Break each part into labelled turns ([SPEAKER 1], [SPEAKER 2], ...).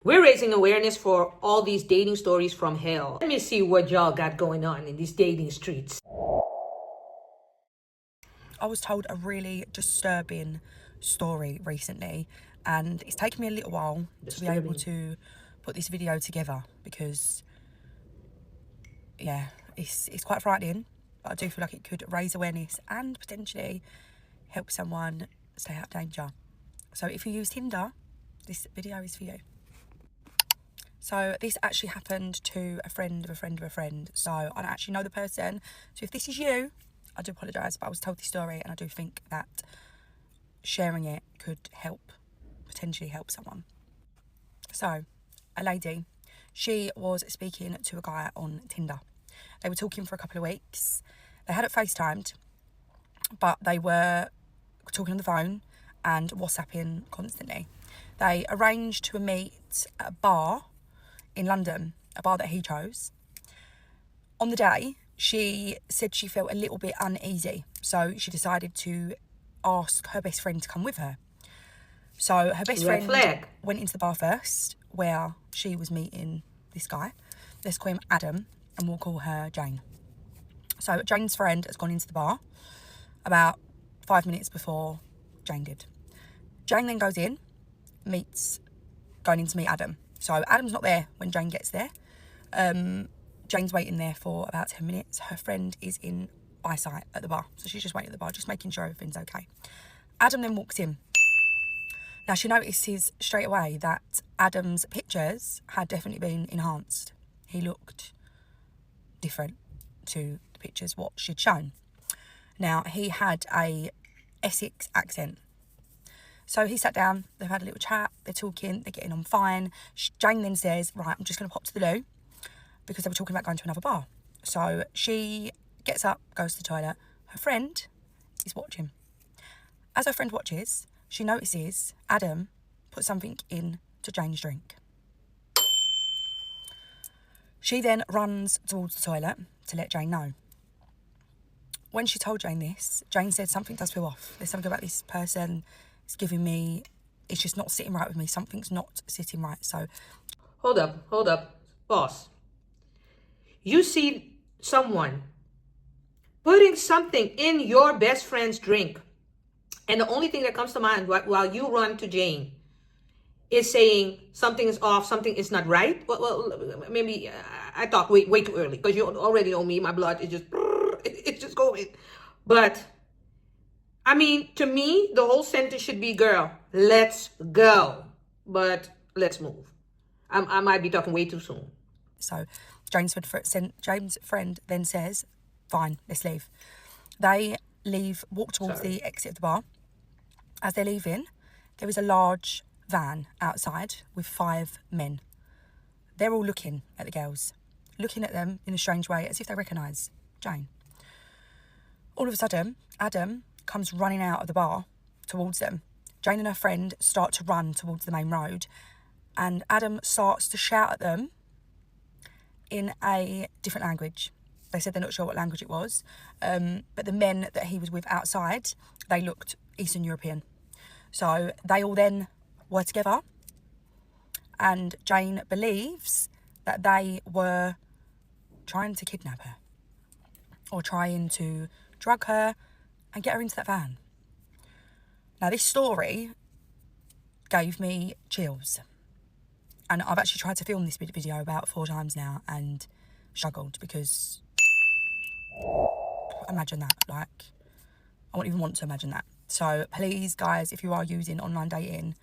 [SPEAKER 1] We're raising awareness for all these dating stories from hell. Let me see what y'all got going on in these dating streets.
[SPEAKER 2] I was told a really disturbing story recently, and it's taken me a little while to be able to put this video together because, yeah, it's quite frightening, but I do feel like it could raise awareness and potentially help someone stay out of danger. So if you use Tinder, this video is for you. So this actually happened to a friend of a friend of a friend. So I don't actually know the person. So if this is you, I do apologise, but I was told this story and I do think that sharing it could potentially help someone. So a lady, she was speaking to a guy on Tinder. They were talking for a couple of weeks. They hadn't FaceTimed, but they were talking on the phone and WhatsApping constantly. They arranged to meet at a bar in London, a bar that he chose. On the day, she said she felt a little bit uneasy, so she decided to ask her best friend to come with her. So her best friend went into the bar first, where she was meeting this guy. Let's call him Adam, and we'll call her Jane. So Jane's friend has gone into the bar about 5 minutes before Jane did. Jane then goes in, going in to meet Adam. So Adam's not there when Jane gets there. Jane's waiting there for about 10 minutes. Her friend is in eyesight at the bar. So she's just waiting at the bar, just making sure everything's okay. Adam then walks in. Now she notices straight away that Adam's pictures had definitely been enhanced. He looked different to the pictures what she'd shown. Now he had a Essex accent. So he sat down, they've had a little chat, they're talking, they're getting on fine. Jane then says, right, I'm just going to pop to the loo, because they were talking about going to another bar. So she gets up, goes to the toilet. Her friend is watching. As her friend watches, she notices Adam put something in to Jane's drink. She then runs towards the toilet to let Jane know. When she told Jane this, Jane said something does feel off. There's something about this person. It's just not sitting right with me. Something's not sitting right. So
[SPEAKER 1] hold up, boss. You see someone putting something in your best friend's drink, and the only thing that comes to mind while you run to Jane is saying something is off, something is not right. Well, maybe I talk way too early, because you already know me. My blood is just it's just going. But I mean, to me, the whole sentence should be, girl, let's go. But let's move. I might be talking way too soon.
[SPEAKER 2] So Jane's friend then says, fine, let's leave. They walk towards the exit of the bar. As they're leaving, there is a large van outside with 5 men. They're all looking at the girls, looking at them in a strange way, as if they recognise Jane. All of a sudden, Adam comes running out of the bar towards them. Jane and her friend start to run towards the main road, and Adam starts to shout at them in a different language. They said they're not sure what language it was, but the men that he was with outside, they looked Eastern European. So they all then were together, and Jane believes that they were trying to kidnap her, or trying to drug her and get her into that van. Now, this story gave me chills. And I've actually tried to film this video about 4 times now and struggled, because imagine that. Like, I won't even want to imagine that. So please, guys, if you are using online dating,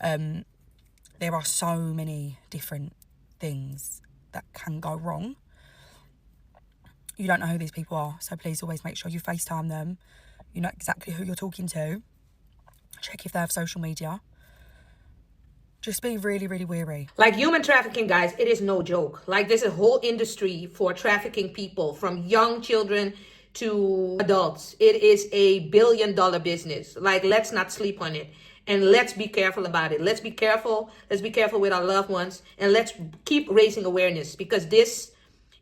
[SPEAKER 2] there are so many different things that can go wrong. You don't know who these people are, so please always make sure you FaceTime them. You know exactly who you're talking to. Check if they have social media. Just be really, really wary.
[SPEAKER 1] Like, human trafficking, guys, it is no joke. Like, there's a whole industry for trafficking people, from young children to adults. It is a billion-dollar business. Like, let's not sleep on it. And let's be careful about it. Let's be careful. Let's be careful with our loved ones. And let's keep raising awareness, because this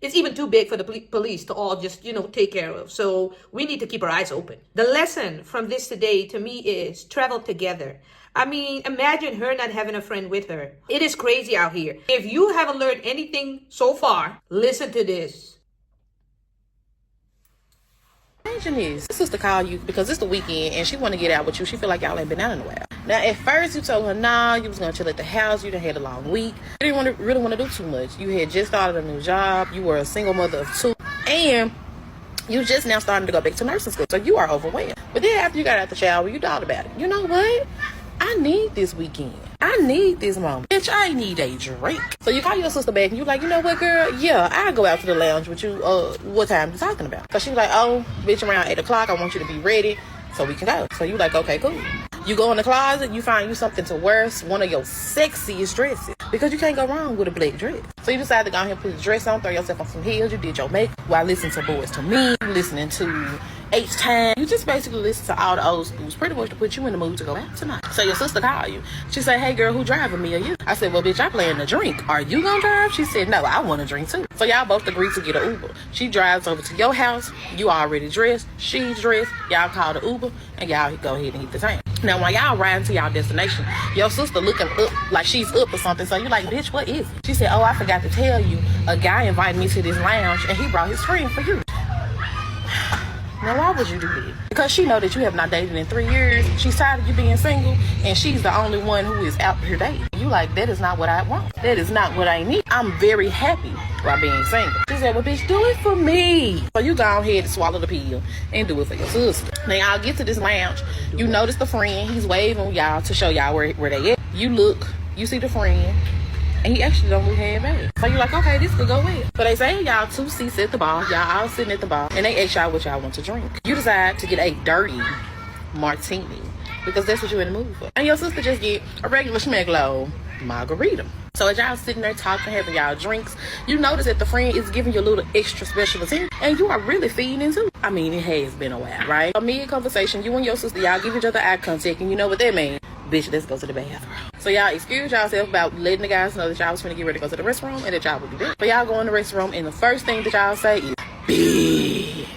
[SPEAKER 1] is even too big for the police to all just, take care of. So we need to keep our eyes open. The lesson from this today, to me, is travel together. I mean, imagine her not having a friend with her. It is crazy out here. If you haven't learned anything so far, listen to this.
[SPEAKER 3] Imagine this. Sister call you because it's the weekend and she want to get out with you. She feel like y'all ain't been out in a while. Now, at first you told her, nah, you was going to chill at the house. You done had a long week. You didn't really want to do too much. You had just started a new job. You were a single mother of 2. And you just now starting to go back to nursing school. So you are overwhelmed. But then after you got out the shower, you thought about it. You know what? I need this weekend. I need this moment. Bitch, I need a drink. So you call your sister back and you like, you know what, girl? Yeah, I'll go out to the lounge with you. What time you talking about? Because she was like, oh, bitch, around 8 o'clock. I want you to be ready so we can go. So you like, okay, cool. You go in the closet, you find you something to wear, one of your sexiest dresses. Because you can't go wrong with a black dress. So you decide to go ahead and put the dress on, throw yourself on some heels. You did your makeup while listening to Boys to Me, listening to H-Time. You just basically listen to all the old schools, pretty much to put you in the mood to go out tonight. So your sister called you. She said, hey girl, who driving, me or you? I said, well bitch, I plan to drink. Are you gonna drive? She said, no, I want to drink too. So y'all both agreed to get an Uber. She drives over to your house. You already dressed. She's dressed. Y'all call the Uber and y'all go ahead and hit the tank. Now while y'all riding to y'all destination, your sister looking up like she's up or something. So you like, bitch, what is it? She said, oh, I forgot to tell you. A guy invited me to this lounge and he brought his friend for you. Now, why would you do that? Because she know that you have not dated in 3 years. She's tired of you being single, and she's the only one who is out here dating. You like, that is not what I want. That is not what I need. I'm very happy while being single. She said, well, bitch, do it for me. So you go ahead and swallow the pill and do it for your sister. Now, y'all get to this lounge. You notice the friend. He's waving y'all to show y'all where they at. You look. You see the friend. And he actually don't move half bad. So you're like, okay, this could go well. So they say y'all 2 seats at the bar. Y'all all sitting at the bar. And they ask y'all what y'all want to drink. You decide to get a dirty martini. Because that's what you're in the mood for. And your sister just get a regular schmeglow margarita. So as y'all sitting there talking, having y'all drinks, you notice that the friend is giving you a little extra special attention. And you are really feeding into. I mean, it has been a while, right? A mid-conversation, you and your sister, y'all give each other eye contact. And you know what that means. Bitch, let's go to the bathroom. So y'all excuse yourself about letting the guys know that y'all was finna get ready to go to the restroom and that y'all would be there. So y'all go in the restroom and the first thing that y'all say is, bitch.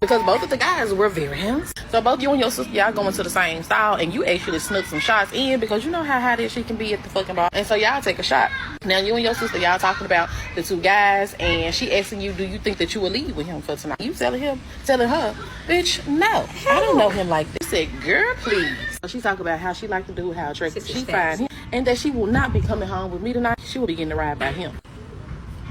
[SPEAKER 3] Because both of the guys were very handsome. So both you and your sister, y'all go into the same style and you actually snuck some shots in because you know how high that shit can be at the fucking bar. And so y'all take a shot. Now you and your sister, y'all talking about the 2 guys and she asking you, do you think that you will leave with him for tonight? You telling her, bitch, no, I don't know him like this. She said, girl, please. So she talk about how she like to do, how attractive she find him, and that she will not be coming home with me tonight. She will be getting the ride by him.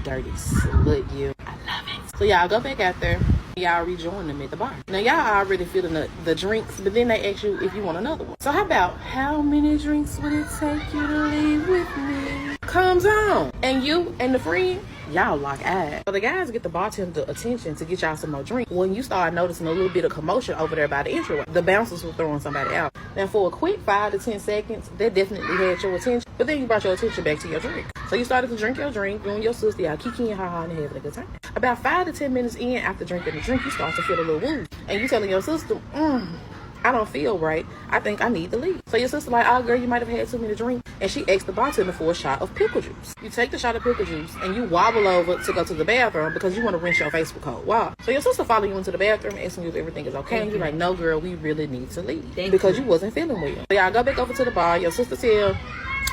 [SPEAKER 3] Dirty slut, you. I love it. So y'all go back out there. Y'all rejoin them at the bar. Now y'all already feeling the drinks, but then they ask you if you want another one. So how many drinks would it take you to leave with me? Comes on. And you and the friend, y'all lock eyes. So the guys get the bartender attention to get y'all some more drink. When you start noticing a little bit of commotion over there by the entryway, the bouncers were throwing somebody out. Now for a quick 5 to 10 seconds, that definitely had your attention. But then you brought your attention back to your drink. So you started to drink your drink, you and your sister, y'all kikiing, ha-ha, and having a good time. About 5 to 10 minutes in, after drinking the drink, you start to feel a little woo. And you telling your sister, I don't feel right. I think I need to leave. So your sister like, oh girl, you might have had too many drinks. And she asked the bartender for a shot of pickle juice. You take the shot of pickle juice and you wobble over to go to the bathroom because you want to rinse your face with cold water. So your sister follow you into the bathroom asking you if everything is okay. And you're like, no girl, we really need to leave. Because you wasn't feeling well. So y'all go back over to the bar. Your sister tell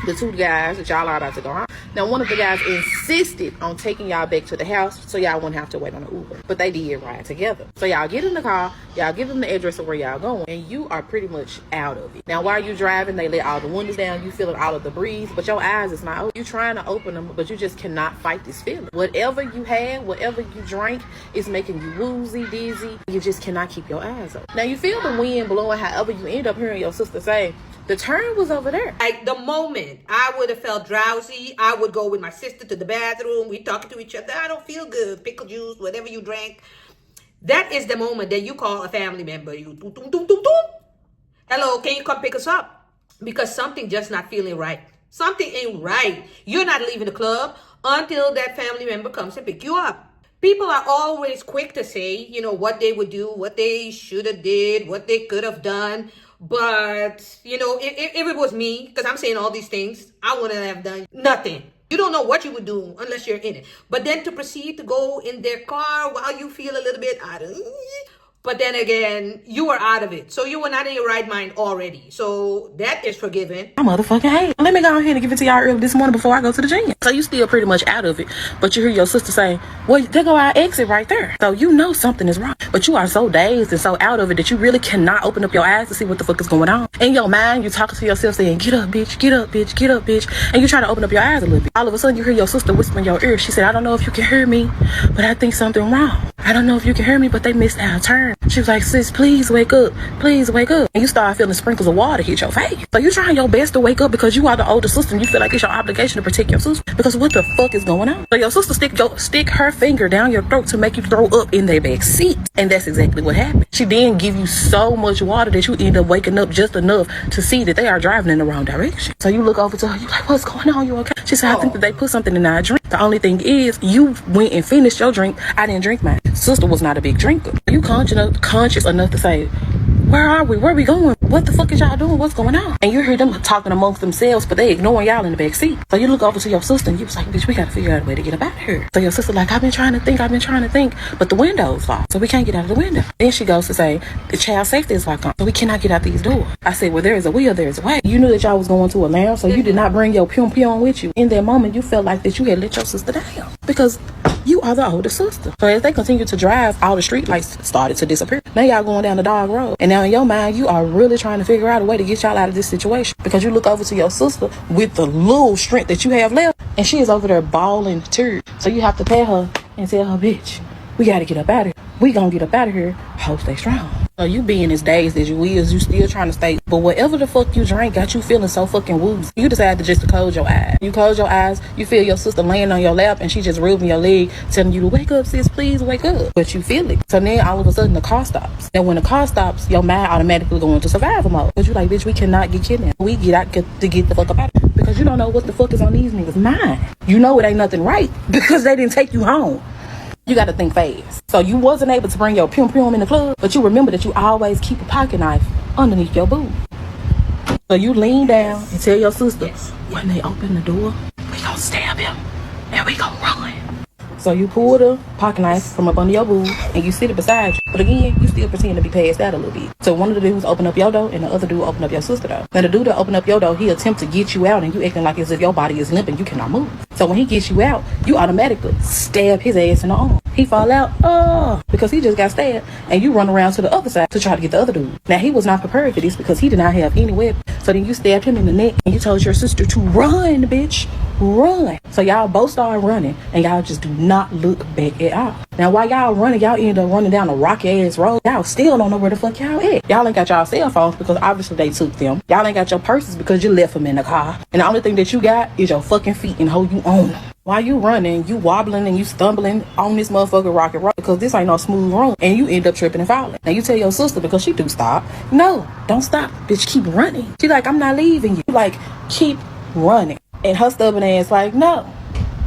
[SPEAKER 3] the 2 guys that y'all are about to go home. Now, one of the guys insisted on taking y'all back to the house so y'all wouldn't have to wait on the Uber. But they did ride together. So y'all get in the car, y'all give them the address of where y'all going, and you are pretty much out of it. Now, while you driving, they let all the windows down, you feeling all of the breeze, but your eyes is not open. You trying to open them, but you just cannot fight this feeling. Whatever you had, whatever you drank, is making you woozy, dizzy. You just cannot keep your eyes open. Now, you feel the wind blowing, however you end up hearing your sister say, the turn was over there.
[SPEAKER 1] Like the moment I would have felt drowsy, I would go with my sister to the bathroom. We talking to each other. I don't feel good. Pickle juice, whatever you drank. That is the moment that you call a family member. You doom, doom, doom, doom, doom. Hello, can you come pick us up? Because something just not feeling right. Something ain't right. You're not leaving the club until that family member comes and pick you up. People are always quick to say, you know, what they would do, what they should have did, what they could have done. But, you know, if it was me, because I'm saying all these things, I wouldn't have done nothing. You don't know what you would do unless you're in it. But then to proceed to go in their car while you feel a little bit out of, But then again, you were out of it. So you were not in your right mind already. So that is forgiven.
[SPEAKER 3] I motherfucking hate. Let me go ahead and give it to y'all early this morning before I go to the gym. So you still pretty much out of it. But you hear your sister say, well, there go our exit right there. So you know something is wrong. But you are so dazed and so out of it that you really cannot open up your eyes to see what the fuck is going on. In your mind, you talking to yourself saying, get up, bitch, get up, bitch, get up, bitch. And you try to open up your eyes a little bit. All of a sudden, you hear your sister whisper in your ear. She said, I don't know if you can hear me, but I think something wrong. I don't know if you can hear me, but they missed our turn. She was like, sis, please wake up. Please wake up. And you start feeling sprinkles of water hit your face. So you trying your best to wake up because you are the older sister and you feel like it's your obligation to protect your sister. Because what the fuck is going on? So your sister stick her finger down your throat to make you throw up in their back seat. And that's exactly what happened. She then give you so much water that you end up waking up just enough to see that they are driving in the wrong direction. So you look over to her, you like, what's going on? You okay? She said, I think that they put something in our drink. The only thing is, you went and finished your drink. I didn't drink mine. Sister was not a big drinker. You conscious enough to say, where are we? Where are we going? What the fuck is y'all doing? What's going on? And you hear them talking amongst themselves, but they ignoring y'all in the back seat. So you look over to your sister and you was like, bitch, we gotta figure out a way to get up out of here. So your sister like, I've been trying to think, but the window's locked, so we can't get out of the window. Then she goes to say, the child safety is locked on, so we cannot get out these doors. I said, well, there is a will, there is a way. You knew that y'all was going to a lounge, so you did not bring your pion with you. In that moment, you felt like that you had let your sister down because you are the older sister. So as they continue to drive, all the street lights started to disappear. Now y'all going down the dog road. And now in your mind, you are really trying to figure out a way to get y'all out of this situation. Because you look over to your sister with the little strength that you have left, and she is over there bawling tears. So you have to pay her and tell her, bitch, we got to get up out of here. We gonna get up out of here. Hope stay strong. So you being as dazed as you is, you still trying to stay. But whatever the fuck you drank got you feeling so fucking woozy. You decided to just close your eyes. You close your eyes, you feel your sister laying on your lap and she just rubbing your leg, telling you to wake up, sis, please wake up. But you feel it. So then all of a sudden the car stops. And when the car stops, your mind automatically go into survival mode. Because you like, bitch, we cannot get kidnapped. We get to get the fuck up out of here. Because you don't know what the fuck is on these niggas' mind. You know it ain't nothing right because they didn't take you home. You got to think fast. So you wasn't able to bring your pum in the club, but you remember that you always keep a pocket knife underneath your boob. So you lean down and tell your sister, when they open the door, we gonna stab him and we gonna run. So you pull the pocket knife from up under your boob and you sit it beside you. But again, you still pretend to be passed out a little bit. So one of the dudes open up your door and the other dude open up your sister door. Now the dude that open up your door, he attempt to get you out and you acting like as if your body is limp and you cannot move. So when he gets you out, you automatically stab his ass in the arm. He fall out, because he just got stabbed, and you run around to the other side to try to get the other dude. Now he was not prepared for this because he did not have any weapon. So then you stabbed him in the neck and you told your sister to run, bitch, run. So y'all both started running and y'all just do not look back at all. Now while y'all running, y'all end up running down a rocky ass road. Y'all still don't know where the fuck y'all at. Y'all ain't got y'all cell phones because obviously they took them. Y'all ain't got your purses because you left them in the car. And the only thing that you got is your fucking feet and how you own them. While you running, you wobbling and you stumbling on this motherfucking rocky road because this ain't no smooth road and you end up tripping and falling. Now you tell your sister because she do stop. No, don't stop, bitch, keep running. She like, I'm not leaving you. Like, keep running. And her stubborn ass like, no,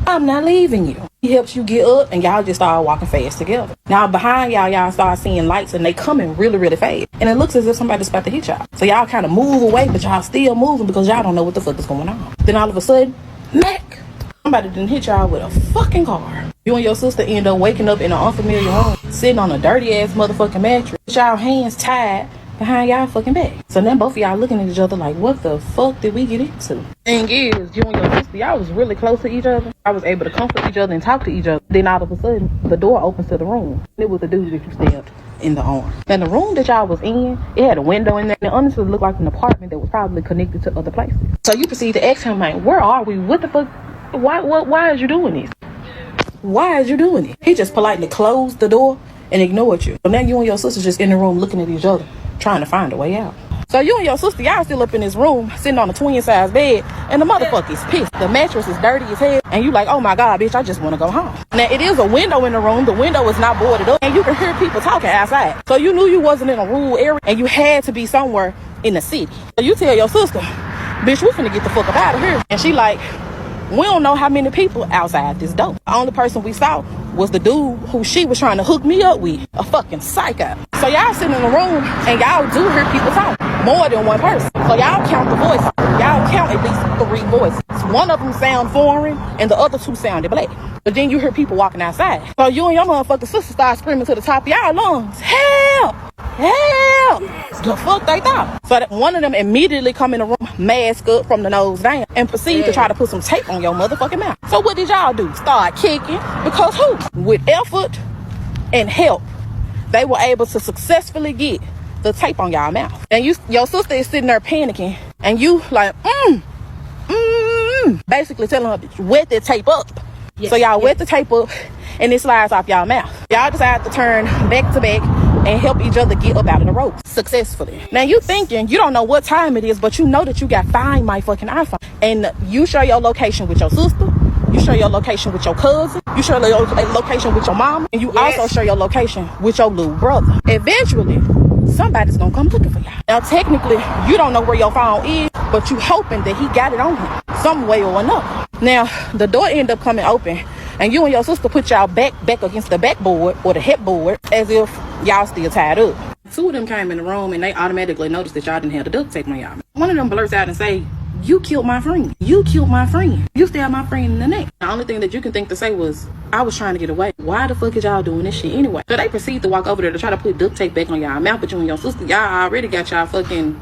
[SPEAKER 3] I'm not leaving you. He helps you get up and y'all just start walking fast together. Now behind y'all start seeing lights and they coming really, really fast. And it looks as if somebody's about to hit y'all. So y'all kind of move away, but y'all still moving because y'all don't know what the fuck is going on. Then all of a sudden, Mac, somebody didn't hit y'all with a fucking car. You and your sister end up waking up in an unfamiliar home, sitting on a dirty ass motherfucking mattress, with y'all hands tied behind y'all fucking back. So then both of y'all looking at each other like, what the fuck did we get into? Thing is, you and your sister, y'all was really close to each other. I was able to comfort each other and talk to each other. Then all of a sudden, the door opens to the room. It was the dude that you stabbed in the arm. Now the room that y'all was in, it had a window in there. And it honestly looked like an apartment that was probably connected to other places. So you proceed to ask him, like, where are we? What the fuck? Why is you doing this? Why is you doing it? He just politely closed the door and ignored you. So now you and your sister just in the room looking at each other, trying to find a way out. So you and your sister, y'all still up in this room, sitting on a twin-size bed, and the motherfucker is pissed. The mattress is dirty as hell, and you like, oh my God, bitch, I just want to go home. Now, it is a window in the room. The window is not boarded up, and you can hear people talking outside. So you knew you wasn't in a rural area, and you had to be somewhere in the city. So you tell your sister, bitch, we finna get the fuck up out of here. And she like, we don't know how many people outside this door. The only person we saw was the dude who she was trying to hook me up with, a fucking psycho. So y'all sitting in the room and y'all do hear people talk, more than one person. So y'all count the voices. Y'all count at least 3 voices. One of them sound foreign and the other 2 sounded black. But then you hear people walking outside. So you and your motherfucking sister start screaming to the top of y'all lungs, help! help. Help. The fuck they thought. So that one of them immediately come in the room, mask up from the nose down, and proceed to try to put some tape on your motherfucking mouth. So what did y'all do? Start kicking. Because who? With effort and help, they were able to successfully get the tape on y'all mouth. And your sister is sitting there panicking, and you like, basically telling her, wet the tape up. Yes, so y'all wet the tape up, and it slides off y'all mouth. Y'all decide to turn back to back and help each other get up out of the rope successfully. Now you thinking, you don't know what time it is, but you know that you got Find My fucking iPhone. And you share your location with your sister. You share your location with your cousin. You share your location with your mama. And you also share your location with your little brother. Eventually, somebody's gonna come looking for y'all. Now technically, you don't know where your phone is, but you hoping that he got it on him some way or another. Now, the door end up coming open, and you and your sister put y'all back against the backboard or the headboard as if y'all still tied up. Two of them came in the room, and they automatically noticed that y'all didn't have the duct tape on y'all. One of them blurts out and say, "You killed my friend. You killed my friend. You stabbed my friend in the neck." The only thing that you can think to say was, "I was trying to get away. Why the fuck is y'all doing this shit anyway?" So they proceed to walk over there to try to put duct tape back on y'all mouth, but you and your sister, y'all already got y'all fucking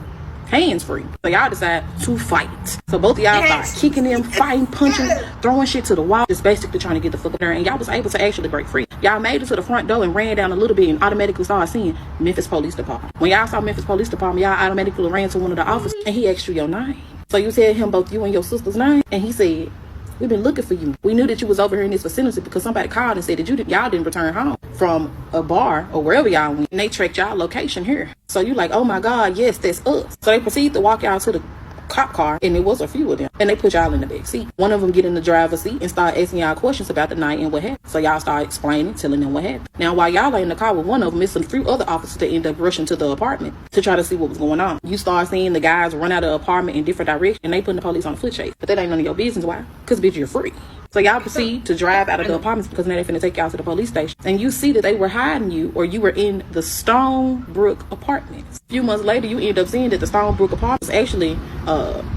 [SPEAKER 3] hands free. So y'all decide to fight. So both of y'all start kicking them, fighting, punching, throwing shit to the wall, just basically trying to get the fuck up there. And y'all was able to actually break free. Y'all made it to the front door and ran down a little bit and automatically started seeing Memphis Police Department. When y'all saw Memphis Police Department, y'all automatically ran to one of the officers, and he asked you your name. So you tell him both you and your sister's name, and he said, "We've been looking for you. We knew that you was over here in this vicinity because somebody called and said that y'all didn't return home from a bar or wherever y'all went. And they tracked y'all location here." So you like, "Oh my God, yes, that's us." So they proceed to walk y'all to the cop car, and it was a few of them, and they put y'all in the back seat. One of them get in the driver's seat and start asking y'all questions about the night and what happened. So y'all start explaining, telling them what happened. Now while y'all are in the car with one of them, it's a few other officers that end up rushing to the apartment to try to see what was going on. You start seeing the guys run out of the apartment in different directions, and they putting the police on a foot chase. But that ain't none of your business. Why? Because bitch, you're free. So y'all proceed to drive out of the apartments because now they're finna take y'all to the police station. And you see that they were hiding you, or you were in the Stonebrook apartments. A few months later, you end up seeing that the Stonebrook apartments actually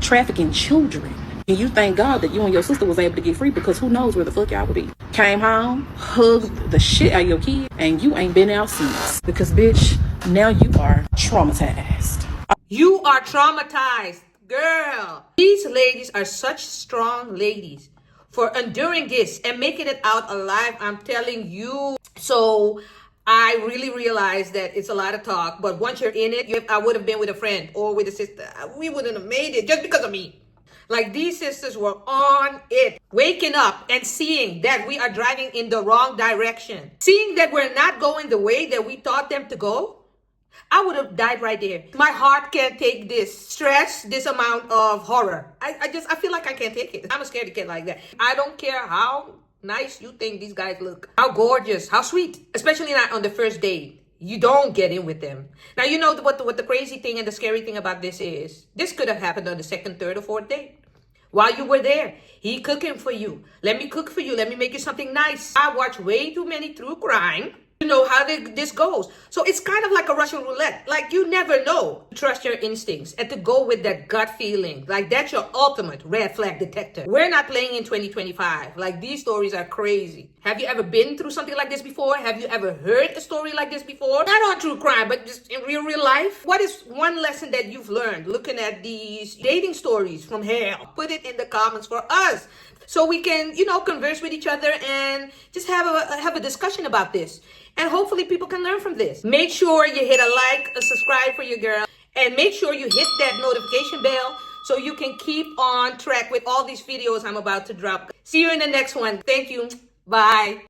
[SPEAKER 3] trafficking children. And you thank God that you and your sister was able to get free, because who knows where the fuck y'all would be. Came home, hugged the shit out of your kid, and you ain't been out since. Because bitch, now you are traumatized.
[SPEAKER 1] You are traumatized, girl. These ladies are such strong ladies for enduring this and making it out alive. I'm telling you. So I really realized that it's a lot of talk, but once you're in it, I would have been with a friend or with a sister. We wouldn't have made it just because of me. Like, these sisters were on it, waking up and seeing that we are driving in the wrong direction, seeing that we're not going the way that we thought them to go. I would have died right there. My heart can't take this stress, this amount of horror. I feel like I can't take it. I'm a scaredy cat like that. I don't care how nice you think these guys look, how gorgeous, how sweet, especially not on the first date. You don't get in with them. Now, you know what the crazy thing and the scary thing about this is? This could have happened on the second, third, or fourth date. While you were there, he cooking for you. Let me cook for you. Let me make you something nice. I watch way too many true crime. You know how this goes. So it's kind of like a Russian roulette. Like, you never know. Trust your instincts and to go with that gut feeling. Like, that's your ultimate red flag detector. We're not playing in 2025. Like, these stories are crazy. Have you ever been through something like this before? Have you ever heard a story like this before? Not on true crime, but just in real life. What is one lesson that you've learned looking at these dating stories from hell? Put it in the comments for us, so we can, converse with each other and just have a discussion about this. And hopefully people can learn from this. Make sure you hit a like, a subscribe for your girl, and make sure you hit that notification bell so you can keep on track with all these videos I'm about to drop. See you in the next one. Thank you. Bye.